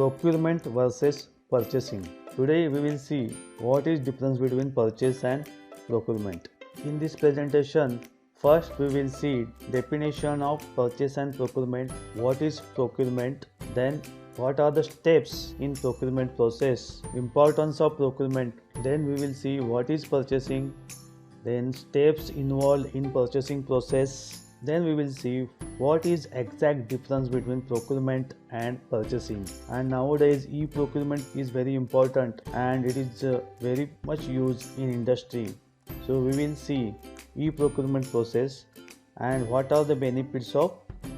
Procurement versus purchasing. Today we will see what is difference between purchase and procurement. In this presentation, first we will see definition of purchase and procurement, what is procurement, then what are the steps in procurement process, importance of procurement, then we will see what is purchasing, then steps involved in purchasing process, then we will see what is exact difference between procurement and purchasing. And nowadays e-procurement is very important and it is very much used in industry. So we will see e-procurement process and what are the benefits of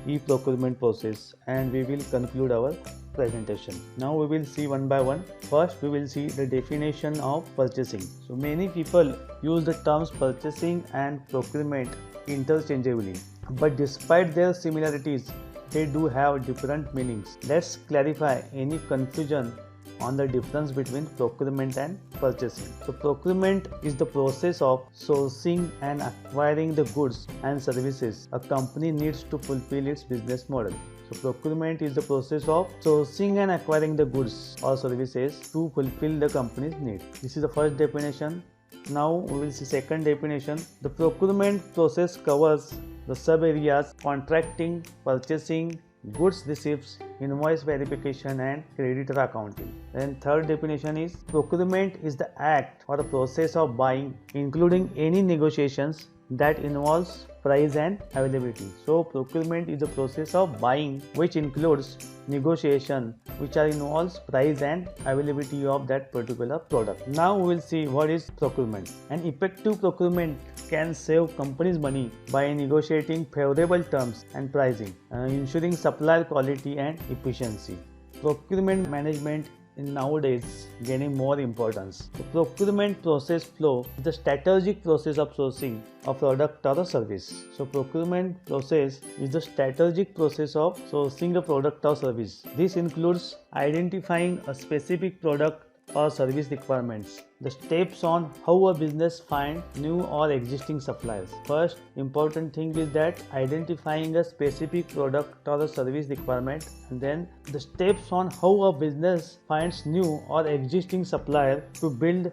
e-procurement process, and we will conclude our presentation. Now we will see one by one. First we will see the definition of purchasing. So many people use the terms purchasing and procurement interchangeably, but despite their similarities they do have different meanings. Let's clarify any confusion on the difference between procurement and purchasing. So procurement is the process of sourcing and acquiring the goods and services a company needs to fulfill its business model. So procurement is the process of sourcing and acquiring the goods or services to fulfill the company's need. This is the first definition. Now we will see second definition. The procurement process covers the sub areas contracting, purchasing, goods receipts, invoice verification and creditor accounting. Then third definition is procurement is the act or the process of buying, including any negotiations that involves price and availability. So procurement is the process of buying which includes negotiation which involves price and availability of that particular product. Now we will see what is procurement. An effective procurement can save companies money by negotiating favorable terms and pricing, ensuring supplier quality and efficiency. Procurement management in nowadays gaining more importance. The procurement process flow is the strategic process of sourcing a product or a service. So procurement process is the strategic process of sourcing a product or service. This includes identifying a specific product or service requirements, the steps on how a business find new or existing suppliers. First important thing is that identifying a specific product or a service requirement, and then the steps on how a business finds new or existing supplier to build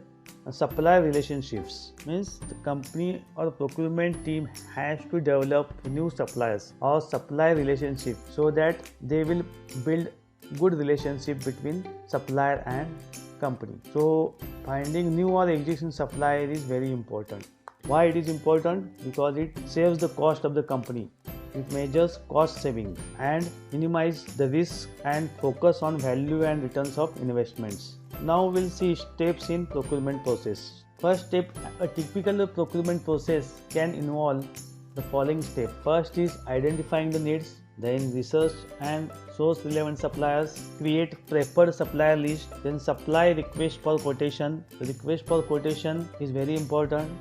supplier relationships. Means the company or procurement team has to develop new suppliers or supplier relationship so that they will build good relationship between supplier and company. So finding new or existing supplier is very important. Why it is important? Because it saves the cost of the company. It measures cost saving and minimize the risk and focus on value and returns of investments. Now we'll see steps in procurement process. First step, a typical procurement process can involve the following steps. First is identifying the needs, then research and source relevant suppliers, create preferred supplier list, then supply request for quotation. The request for quotation is very important.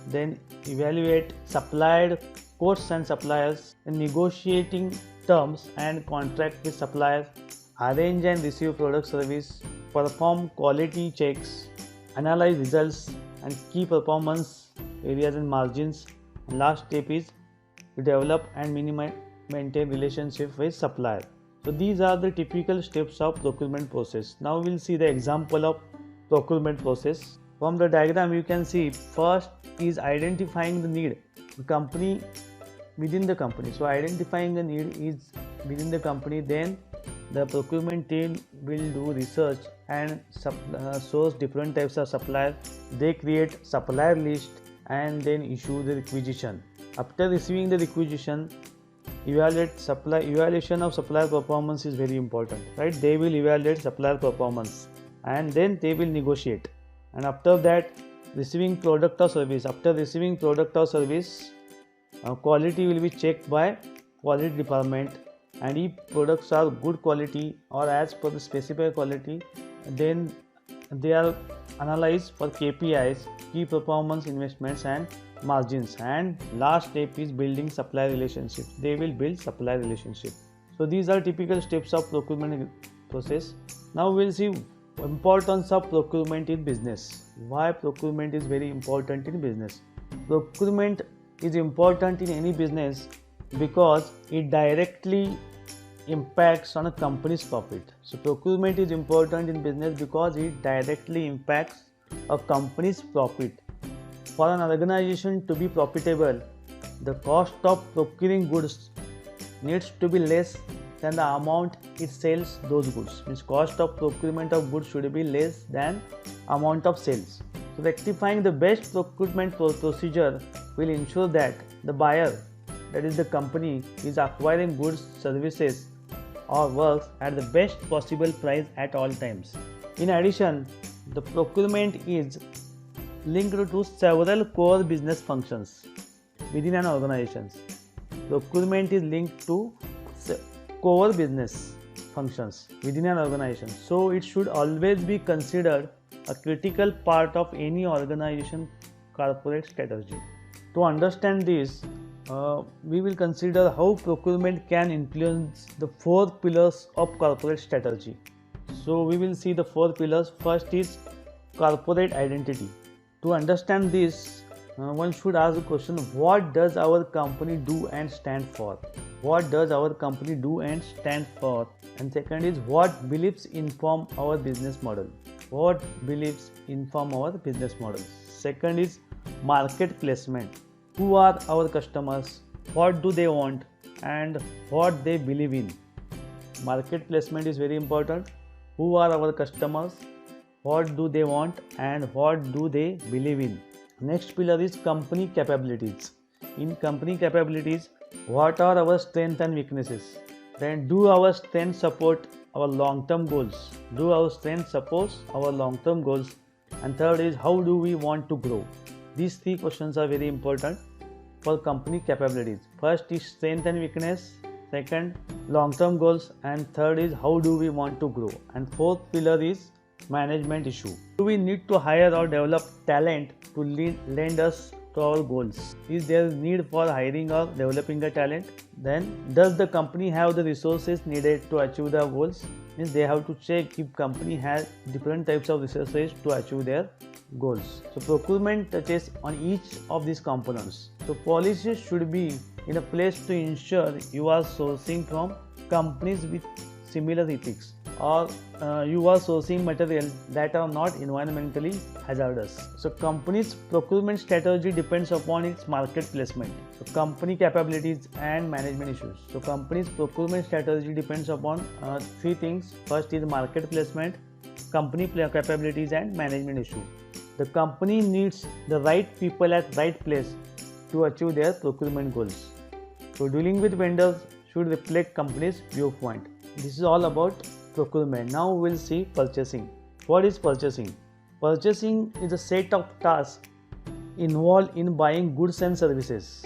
Then evaluate supplied quotes and suppliers, and negotiating terms and contract with suppliers, arrange and receive product service, perform quality checks, analyze results and key performance areas and margins. And last step is to develop and maintain relationship with supplier. So these are the typical steps of procurement process. Now we'll see the example of procurement process. From the diagram you can see first is identifying the need within the company. So identifying the need is within the company, then the procurement team will do research and source different types of suppliers. They create supplier list and then issue the requisition. After receiving the requisition, evaluation of supplier performance is very important, right? They will evaluate supplier performance and then they will negotiate, and after that receiving product or service. After receiving product or service, quality will be checked by quality department, and if products are good quality or as per the specified quality, then they are analyzed for KPIs, key performance investments and margins. And last step is building supplier relationships. They will build supplier relationship. So these are typical steps of procurement process. Now we will see importance of procurement in business. Why procurement is very important in business? Procurement is important in any business because it directly impacts on a company's profit. So procurement is important in business because it directly impacts a company's profit. For an organization to be profitable, the cost of procuring goods needs to be less than the amount it sells those goods. Means cost of procurement of goods should be less than amount of sales. So rectifying the best procurement procedure will ensure that the buyer, that is the company, is acquiring goods, services or works at the best possible price at all times. In addition, the procurement is linked to several core business functions within an organization. Procurement is linked to core business functions within an organization, so it should always be considered a critical part of any organization corporate strategy. To understand this, we will consider how procurement can influence the 4 pillars of corporate strategy. So we will see the 4 pillars. First is corporate identity. To understand this, one should ask the question, what does our company do and stand for? What does our company do and stand for? And second is, what beliefs inform our business model? What beliefs inform our business model? Second is market placement. Who are our customers? What do they want and what they believe in? Market placement is very important. Who are our customers? What do they want and what do they believe in? Next pillar is company capabilities. In company capabilities, what are our strengths and weaknesses? Then, do our strengths support our long-term goals? Do our strengths support our long-term goals? And third is, how do we want to grow? These 3 questions are very important for company capabilities. First is strength and weakness, second long-term goals, and third is how do we want to grow. And fourth pillar is management issue. Do we need to hire or develop talent to lend us to our goals? Is there need for hiring or developing a talent? Then, does the company have the resources needed to achieve their goals? Means they have to check if company has different types of resources to achieve their goals. So procurement touches on each of these components. So policies should be in a place to ensure you are sourcing from companies with similar ethics, or you are sourcing materials that are not environmentally hazardous. So company's procurement strategy depends upon its market placement, so company capabilities and management issues. So company's procurement strategy depends upon 3 things. First is market placement, company capabilities and management issue. The company needs the right people at right place to achieve their procurement goals. So dealing with vendors should reflect company's viewpoint. This is all about procurement. Now we will see purchasing. What is purchasing? Purchasing is a set of tasks involved in buying goods and services.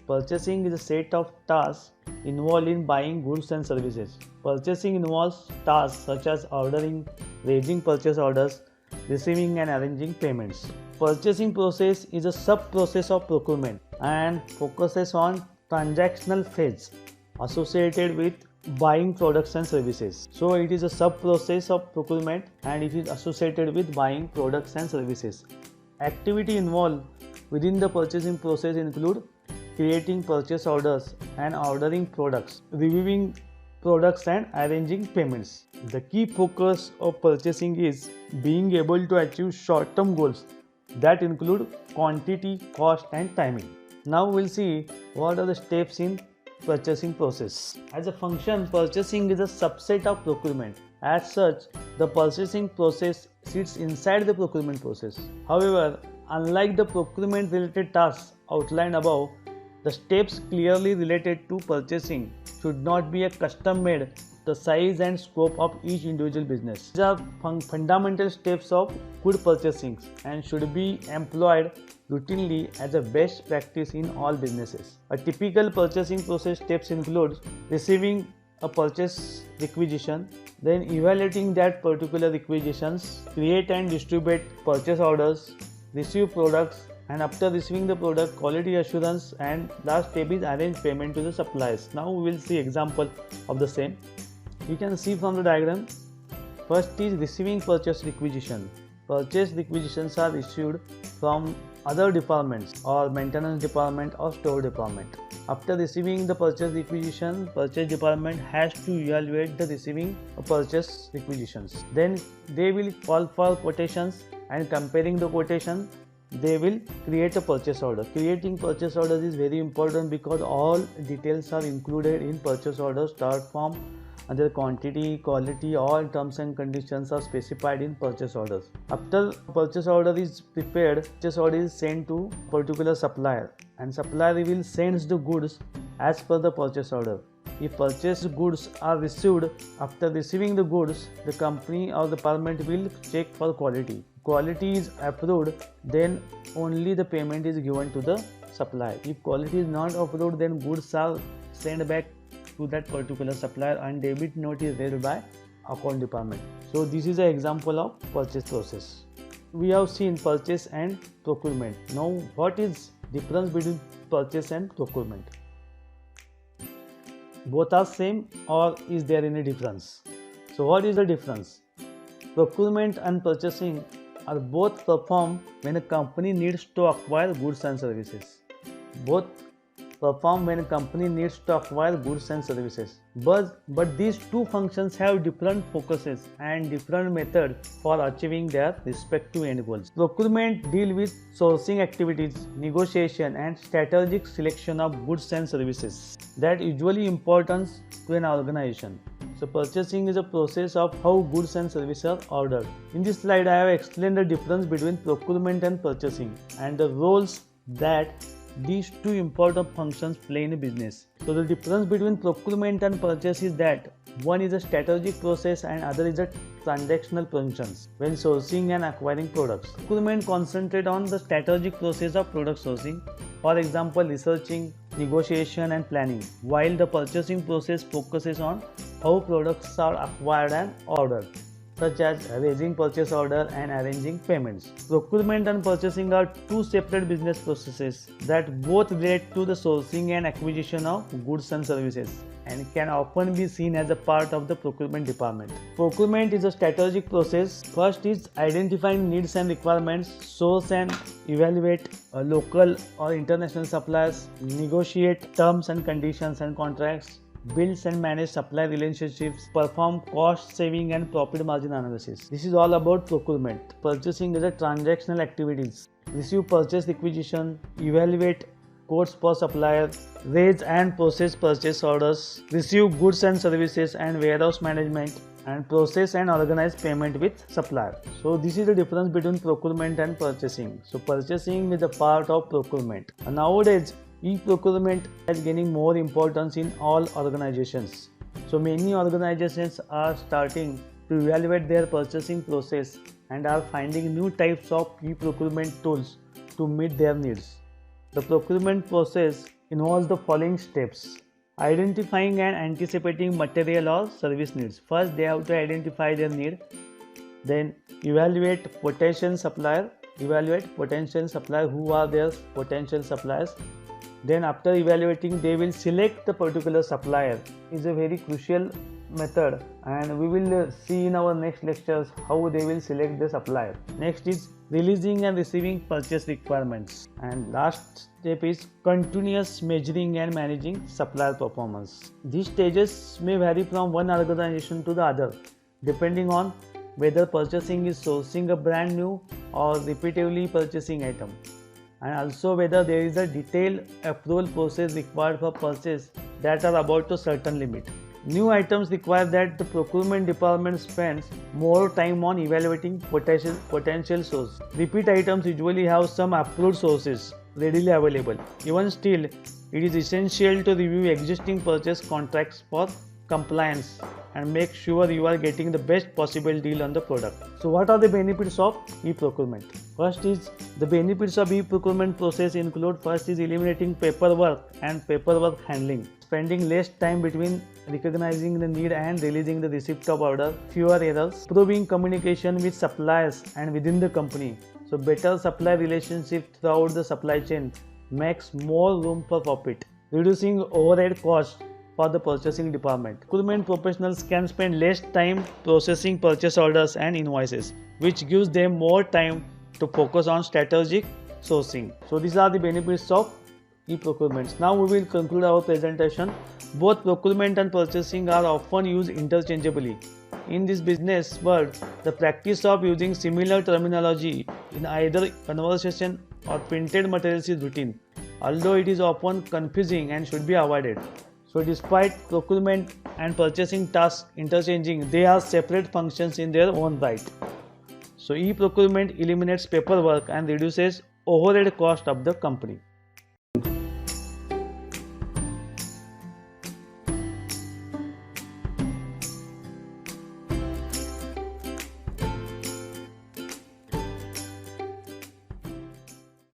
Purchasing is a set of tasks involved in buying goods and services. Purchasing involves tasks such as ordering, raising purchase orders, receiving and arranging payments. Purchasing process is a sub-process of procurement and focuses on transactional phase associated with buying products and services. So it is a sub-process of procurement and it is associated with buying products and services. Activity involved within the purchasing process include creating purchase orders and ordering products, reviewing products and arranging payments. The key focus of purchasing is being able to achieve short-term goals that include quantity, cost and timing. Now we'll see what are the steps in purchasing process. As a function, purchasing is a subset of procurement. As such, the purchasing process sits inside the procurement process. However, unlike the procurement related tasks outlined above, the steps clearly related to purchasing should not be a custom made to the size and scope of each individual business. These are fundamental steps of good purchasing and should be employed routinely as a best practice in all businesses. A typical purchasing process steps include receiving a purchase requisition, then evaluating that particular requisitions, create and distribute purchase orders, receive products, and after receiving the product, quality assurance, and last step is arrange payment to the suppliers. Now we will see example of the same. You can see from the diagram. First is receiving purchase requisition. Purchase requisitions are issued from other departments or maintenance department or store department. After receiving the purchase requisition, purchase department has to evaluate the receiving purchase requisitions. Then they will call for quotations, and comparing the quotation, they will create a purchase order. Creating purchase orders is very important because all details are included in purchase order. Start from their quantity, quality, all terms and conditions are specified in purchase orders. After purchase order is prepared, purchase order is sent to particular supplier, and supplier will send the goods as per the purchase order. If purchased goods are received, after receiving the goods, the company or the department will check for quality. Quality is approved, then only the payment is given to the supplier. If quality is not approved, then goods are sent back to that particular supplier and debit note is raised by account department. So this is an example of purchase process. We have seen purchase and procurement. Now what is difference between purchase and procurement? Both are same or is there any difference? So what is the difference? Procurement and purchasing are both performed when a company needs to acquire goods and services. Both perform when a company needs to acquire goods and services. But these two functions have different focuses and different methods for achieving their respective end goals. Procurement deals with sourcing activities, negotiation, and strategic selection of goods and services that usually important to an organization. So purchasing is a process of how goods and services are ordered. In this slide, I have explained the difference between procurement and purchasing and the roles that these two important functions play in a business. So the difference between procurement and purchase is that one is a strategic process and other is a transactional functions when sourcing and acquiring products. Procurement concentrates on the strategic process of product sourcing, for example researching, negotiation and planning, while the purchasing process focuses on how products are acquired and ordered, such as raising purchase order and arranging payments. Procurement and purchasing are two separate business processes that both relate to the sourcing and acquisition of goods and services and can often be seen as a part of the procurement department. Procurement is a strategic process. First is identifying needs and requirements, source and evaluate local or international suppliers, negotiate terms and conditions and contracts, builds and manage supply relationships, perform cost saving and profit margin analysis. This is all about procurement. Purchasing is a transactional activities. Receive purchase requisition, evaluate quotes per supplier, raise and process purchase orders, receive goods and services and warehouse management, and process and organize payment with supplier. So this is the difference between procurement and purchasing. So purchasing is a part of procurement. And nowadays, E-Procurement is gaining more importance in all organizations. So many organizations are starting to evaluate their purchasing process and are finding new types of E-Procurement tools to meet their needs. The procurement process involves the following steps: identifying and anticipating material or service needs. First, they have to identify their need. Then evaluate potential supplier. Who are their potential suppliers. Then after evaluating, they will select the particular supplier. It's a very crucial method and we will see in our next lectures how they will select the supplier. Next is releasing and receiving purchase requirements, and last step is continuous measuring and managing supplier performance. These stages may vary from one organization to the other depending on whether purchasing is sourcing a brand new or repeatedly purchasing item, and also whether there is a detailed approval process required for purchase that are about a certain limit. New items require that the procurement department spends more time on evaluating potential source. Repeat items usually have some approved sources readily available. Even still, it is essential to review existing purchase contracts for compliance and make sure you are getting the best possible deal on the product. So what are the benefits of e-procurement? First is the benefits of e-procurement process include: first is eliminating paperwork and paperwork handling, spending less time between recognizing the need and releasing the receipt of order, fewer errors, improving communication with suppliers and within the company. So better supply relationship throughout the supply chain makes more room for profit, reducing overhead costs for the purchasing department. Procurement professionals can spend less time processing purchase orders and invoices, which gives them more time to focus on strategic sourcing. So these are the benefits of e-procurements. Now we will conclude our presentation. Both procurement and purchasing are often used interchangeably. In this business world, the practice of using similar terminology in either conversation or printed materials is routine, although it is often confusing and should be avoided. So despite procurement and purchasing tasks interchanging, they are separate functions in their own right. So e-procurement eliminates paperwork and reduces overhead cost of the company.